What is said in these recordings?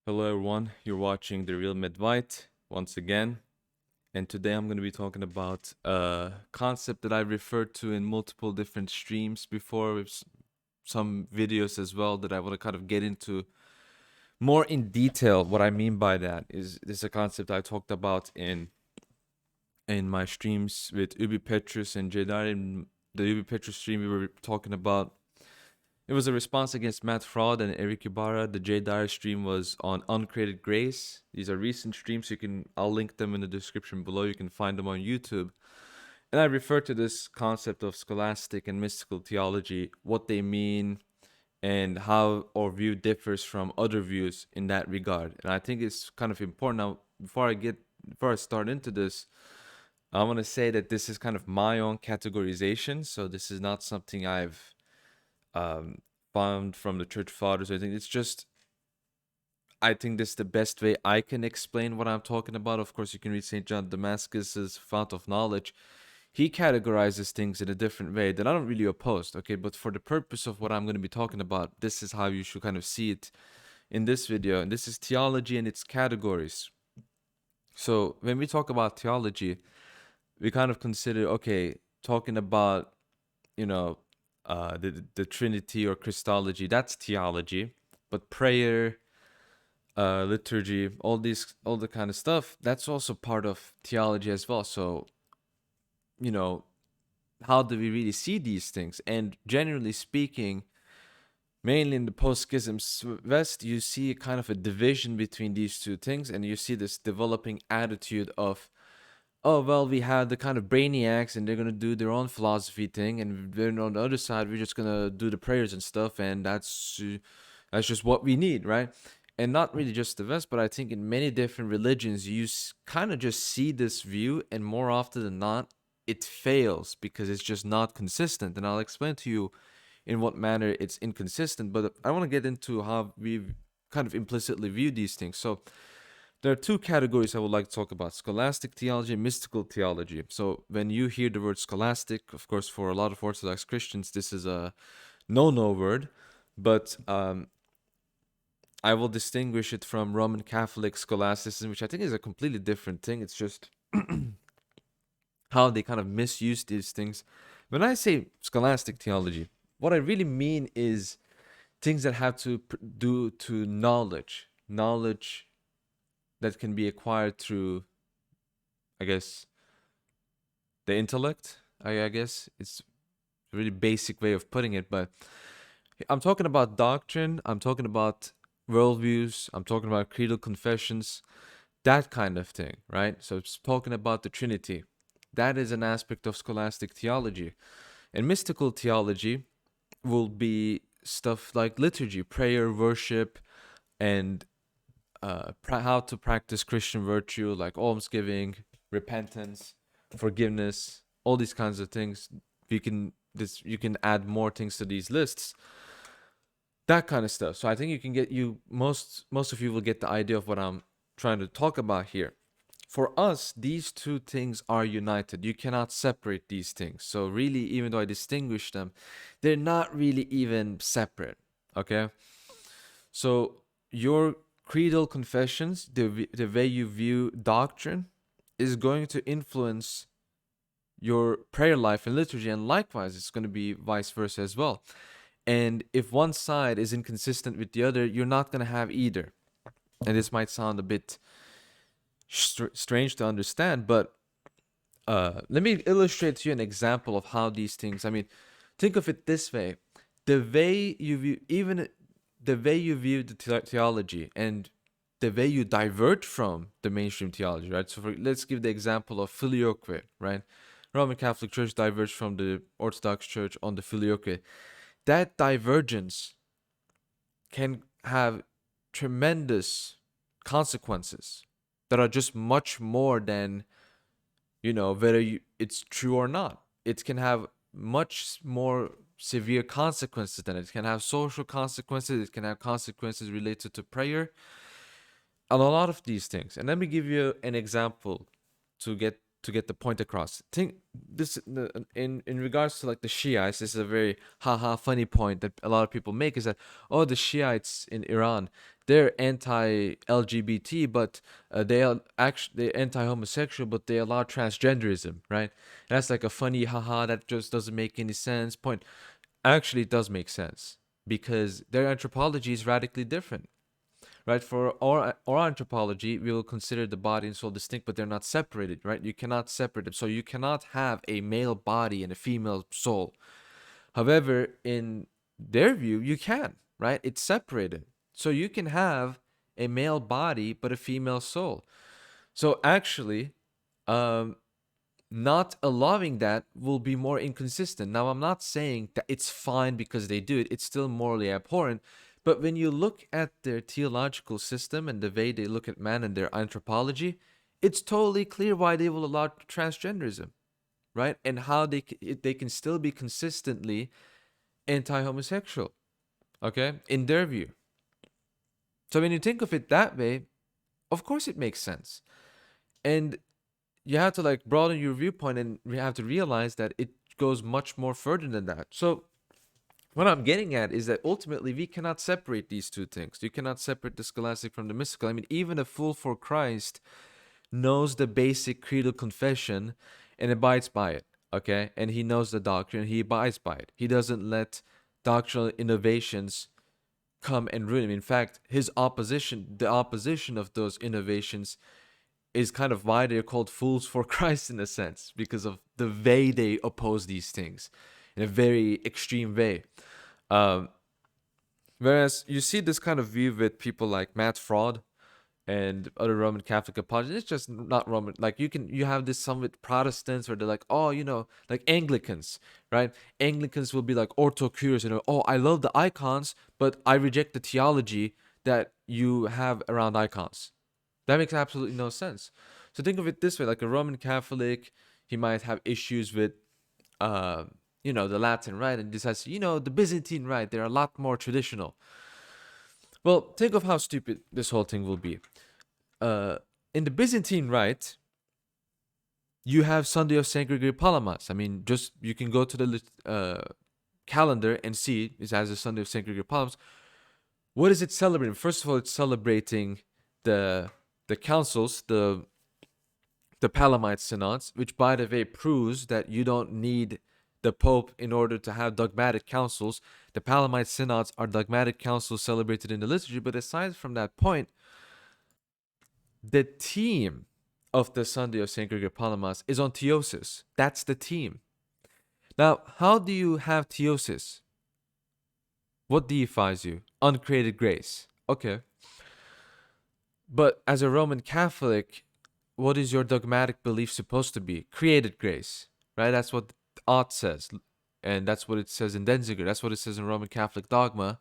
Hello everyone, you're watching The Real Midwight once again, and today I'm going to be talking about a concept that I referred to in multiple different streams before with some videos as well that I want to kind of get into more in detail. What I mean by that is this is a concept I talked about in my streams with Ubi Petrus and Jedar. In the Ubi Petrus stream, we were talking about it was a response against Matt Fraud and Eric Ibarra. The Jay Dyer stream was on Uncreated Grace. These are recent streams. I'll link them in the description below. You can find them on YouTube. And I refer to this concept of scholastic and mystical theology, what they mean, and how our view differs from other views in that regard. And I think it's kind of important. Now, before I start into this, I want to say that this is kind of my own categorization. So this is not something I've um, found from the church fathers. I think this is the best way I can explain what I'm talking about. Of course, you can read St. John Damascus's Fount of Knowledge. He categorizes things in a different way that I don't really oppose, okay? But for the purpose of what I'm going to be talking about, this is how you should kind of see it in this video. And this is theology and its categories. So when we talk about theology, we kind of consider, okay, talking about, you know, the Trinity or Christology, that's theology. But prayer, liturgy, all the kind of stuff, that's also part of theology as well. So, you know, how do we really see these things? And generally speaking, mainly in the post-schism West, you see kind of a division between these two things, and you see this developing attitude of, oh, well, we have the kind of brainiacs and they're going to do their own philosophy thing, and then on the other side we're just going to do the prayers and stuff, and that's just what we need, right? And not really just the West, but I think in many different religions you kind of just see this view, and more often than not it fails because it's just not consistent. And I'll explain to you in what manner it's inconsistent, but I want to get into how we kind of implicitly view these things. So there are two categories I would like to talk about: scholastic theology and mystical theology. So when you hear the word scholastic, of course, for a lot of Orthodox Christians, this is a no word, but I will distinguish it from Roman Catholic scholasticism, which I think is a completely different thing. It's just how they kind of misuse these things. When I say scholastic theology, what I really mean is things that have to do to knowledge that can be acquired through, I guess, the intellect. I guess it's a really basic way of putting it, but I'm talking about doctrine. I'm talking about worldviews. I'm talking about creedal confessions, that kind of thing, right? So it's talking about the Trinity. That is an aspect of scholastic theology. And mystical theology will be stuff like liturgy, prayer, worship, and how to practice Christian virtue like almsgiving, repentance, forgiveness, all these kinds of things. You can add more things to these lists, that kind of stuff. So I think you can get you most of you will get the idea of what I'm trying to talk about here. For us, these two things are united. You cannot separate these things. So really, even though I distinguish them, they're not really even separate. Okay. So your creedal confessions, the way you view doctrine, is going to influence your prayer life and liturgy, and likewise, it's going to be vice versa as well. And if one side is inconsistent with the other, you're not going to have either. And this might sound a bit strange to understand, but let me illustrate to you an example of how these things. I mean, think of it this way: the way you view, even the way you view the theology, and the way you divert from the mainstream theology, right? So let's give the example of filioque, right? Roman Catholic Church diverged from the Orthodox Church on the filioque. That divergence can have tremendous consequences that are just much more than, whether it's true or not. It can have much more severe consequences than it. It can have social consequences. It can have consequences related to prayer, and a lot of these things. And let me give you an example to get to get the point across. Think this in regards to like the Shiites. This is a very haha funny point that a lot of people make, is that, oh, the Shiites in Iran, they're anti-LGBT, but they are actually they're anti-homosexual, but they allow transgenderism, right? And that's like a funny haha that just doesn't make any sense point. Actually, it does make sense because their anthropology is radically different, right? For our anthropology, we will consider the body and soul distinct, but they're not separated, right? You cannot separate them. So you cannot have a male body and a female soul. However, in their view, you can, right? It's separated. So you can have a male body but a female soul. So actually, um, not allowing that will be more inconsistent. Now, I'm not saying that it's fine because they do it, it's still morally abhorrent. But when you look at their theological system and the way they look at man and their anthropology, it's totally clear why they will allow transgenderism, right? And how they can still be consistently anti-homosexual, okay, in their view. So when you think of it that way, of course it makes sense. And you have to like broaden your viewpoint, and we have to realize that it goes much more further than that. So what I'm getting at is that ultimately we cannot separate these two things. You cannot separate the scholastic from the mystical. I mean, even a fool for Christ knows the basic creedal confession and abides by it, okay? And he knows the doctrine, he abides by it. He doesn't let doctrinal innovations come and ruin him. In fact, the opposition of those innovations is kind of why they're called fools for Christ in a sense, because of the way they oppose these things in a very extreme way. Um, Whereas you see this kind of view with people like Matt Fraud and other Roman Catholic apologists. It's just not Roman. Like you have this some with Protestants where they're like, oh, like Anglicans, right? Anglicans will be like ortho-curious, oh, I love the icons, but I reject the theology that you have around icons. That makes absolutely no sense. So think of it this way: like a Roman Catholic, he might have issues with, uh, the Latin rite, and decides, the Byzantine rite, they're a lot more traditional. Well, think of how stupid this whole thing will be. In the Byzantine rite, you have Sunday of Saint Gregory Palamas. I mean, just you can go to the calendar and see it has a Sunday of Saint Gregory Palamas. What is it celebrating? First of all, it's celebrating the councils, the Palamite synods, which by the way proves that you don't need the Pope in order to have dogmatic councils. The Palamite synods are dogmatic councils celebrated in the liturgy, but aside from that point, the theme of the Sunday of St. Gregory Palamas is on theosis. That's the theme. Now, how do you have theosis? What deifies you? Uncreated grace. Okay. But as a Roman Catholic, what is your dogmatic belief supposed to be? Created grace, right? That's what Ott says. And that's what it says in Denziger. That's what it says in Roman Catholic dogma.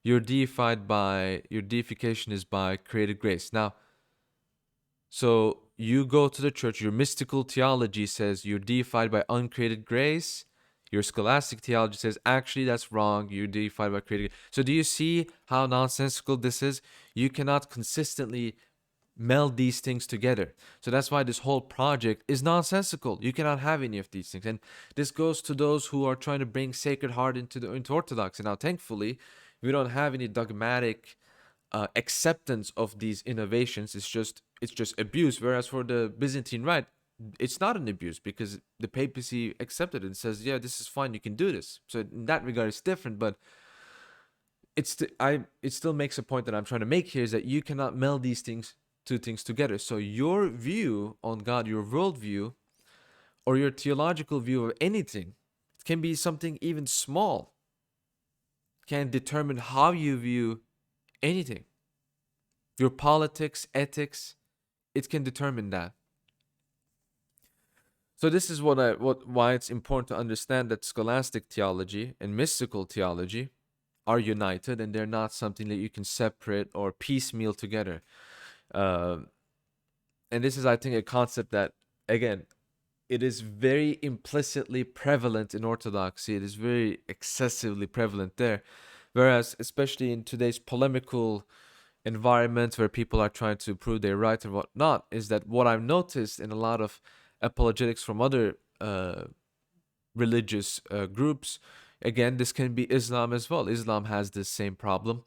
Your deification is by created grace. Now, so you go to the church, your mystical theology says you're deified by uncreated grace. Your scholastic theology says, actually, that's wrong. You're deified by created grace. So do you see how nonsensical this is? You cannot consistently meld these things together. So that's why this whole project is nonsensical. You cannot have any of these things. And this goes to those who are trying to bring Sacred Heart into Orthodoxy. Now, thankfully, we don't have any dogmatic acceptance of these innovations. It's just abuse. Whereas for the Byzantine Rite, it's not an abuse because the papacy accepted it and says, yeah, this is fine, you can do this. So in that regard, it's different. But it still makes a point that I'm trying to make here, is that you cannot meld these two things together. So your view on God, your worldview, or your theological view of anything, it can be something even small, can determine how you view anything. Your politics, ethics, it can determine that. So this is why it's important to understand that scholastic theology and mystical theology are united, and they're not something that you can separate or piecemeal together. And this is, I think, a concept that, again, it is very implicitly prevalent in Orthodoxy. It is very excessively prevalent there. Whereas, especially in today's polemical environment where people are trying to prove they're right and whatnot, is that what I've noticed in a lot of apologetics from other religious groups. Again, this can be Islam as well. Islam has this same problem,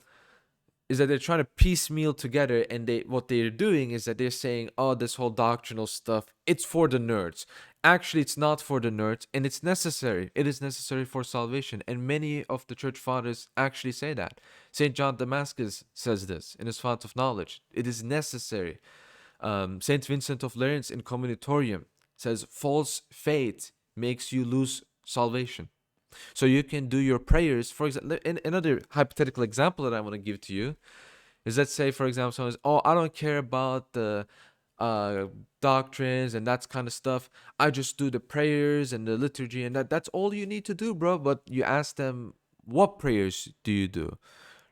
is that they're trying to piecemeal together, and what they're doing is that they're saying, oh, this whole doctrinal stuff, it's for the nerds. Actually, it's not for the nerds, and it's necessary. It is necessary for salvation, and many of the church fathers actually say that. St. John Damascus says this in his Fount of Knowledge. It is necessary. St. Vincent of Lerins in Communitorium says false faith makes you lose salvation. So you can do your prayers. For example, another hypothetical example that I want to give to you is, let's say, for example, someone says, oh, I don't care about the doctrines and that kind of stuff. I just do the prayers and the liturgy, and that's all you need to do, bro. But you ask them, what prayers do you do?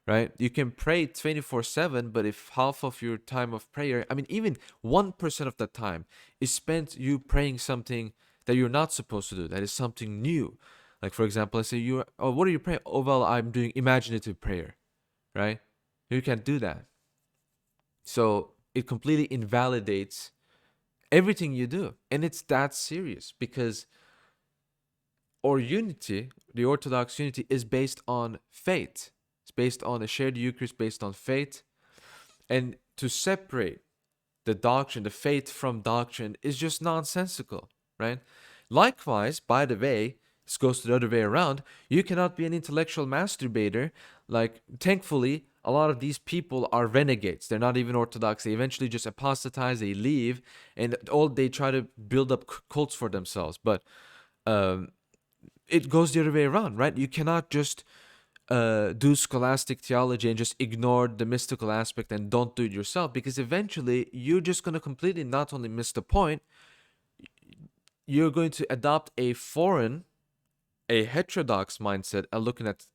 Right? You can pray 24/7, but if half of your time of prayer, I mean, even 1% of the time is spent you praying something that you're not supposed to do, that is something new. Like, for example, let's say what are you praying? Oh, well, I'm doing imaginative prayer, right? You can't do that. So it completely invalidates everything you do. And it's that serious, because our unity, the Orthodox unity, is based on faith. It's based on a shared Eucharist, based on faith. And to separate the doctrine, the faith from doctrine, is just nonsensical, right? Likewise, by the way, this goes the other way around. You cannot be an intellectual masturbator. Like, thankfully, a lot of these people are renegades. They're not even Orthodox. They eventually just apostatize, they leave, and they try to build up cults for themselves. But it goes the other way around, right? You cannot just do scholastic theology and just ignore the mystical aspect and don't do it yourself, because eventually you're just going to completely not only miss the point, you're going to adopt a heterodox mindset looking at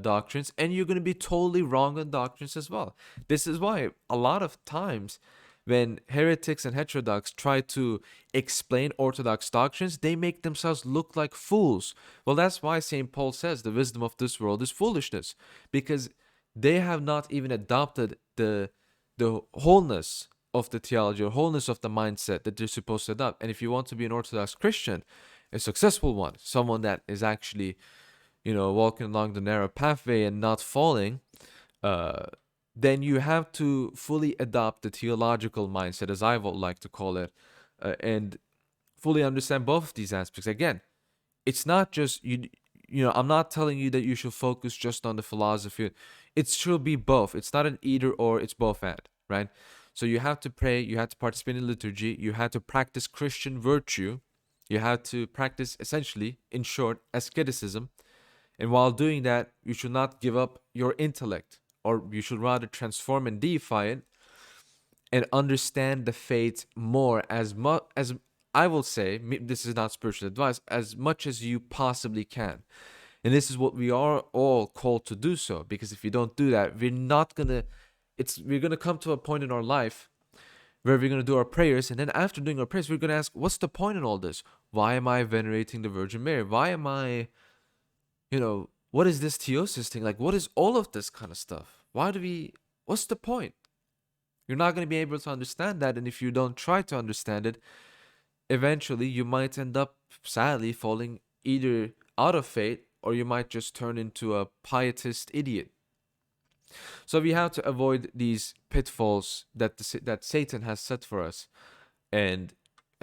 doctrines, and you're going to be totally wrong on doctrines as well. This is why a lot of times when heretics and heterodox try to explain orthodox doctrines, they make themselves look like fools. Well, that's why St. Paul says the wisdom of this world is foolishness, because they have not even adopted the wholeness of the theology or wholeness of the mindset that they're supposed to adopt. And if you want to be an Orthodox Christian, a successful one, someone that is actually, walking along the narrow pathway and not falling, then you have to fully adopt the theological mindset, as I would like to call it, and fully understand both of these aspects. Again, it's not just I'm not telling you that you should focus just on the philosophy. It should be both. It's not an either or, it's both and, right? So you have to pray, you have to participate in liturgy, you have to practice Christian virtue, you have to practice, essentially, in short, asceticism. And while doing that, you should not give up your intellect, or you should rather transform and deify it and understand the faith more, as much as, I will say, this is not spiritual advice, as much as you possibly can. And this is what we are all called to do so, because if you don't do that, we're going to come to a point in our life where we're going to do our prayers, and then after doing our prayers, we're going to ask, what's the point in all this? Why am I venerating the Virgin Mary? Why am I, what is this theosis thing? Like, what is all of this kind of stuff? What's the point? You're not going to be able to understand that, and if you don't try to understand it, eventually you might end up, sadly, falling either out of faith, or you might just turn into a pietist idiot. So we have to avoid these pitfalls that Satan has set for us, and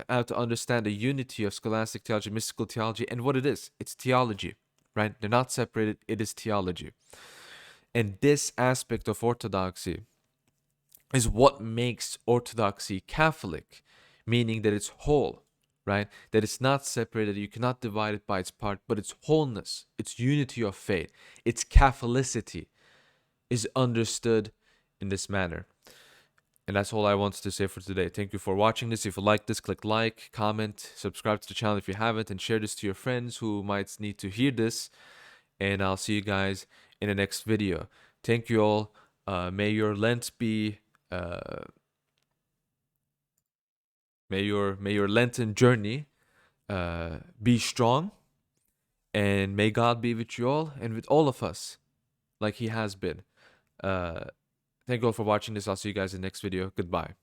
have to understand the unity of scholastic theology, mystical theology, and what it is. It's theology, right? They're not separated. It is theology. And this aspect of orthodoxy is what makes orthodoxy Catholic, meaning that it's whole, right? That it's not separated. You cannot divide it by its part, but its wholeness, its unity of faith, its Catholicity is understood in this manner. And that's all I wanted to say for today. Thank you for watching this. If you like this, click like, comment, subscribe to the channel if you haven't, and share this to your friends who might need to hear this. And I'll see you guys in the next video. Thank you all. May your Lent be may your Lenten journey be strong, and may God be with you all and with all of us, like He has been. Thank you all for watching this. I'll see you guys in the next video. Goodbye.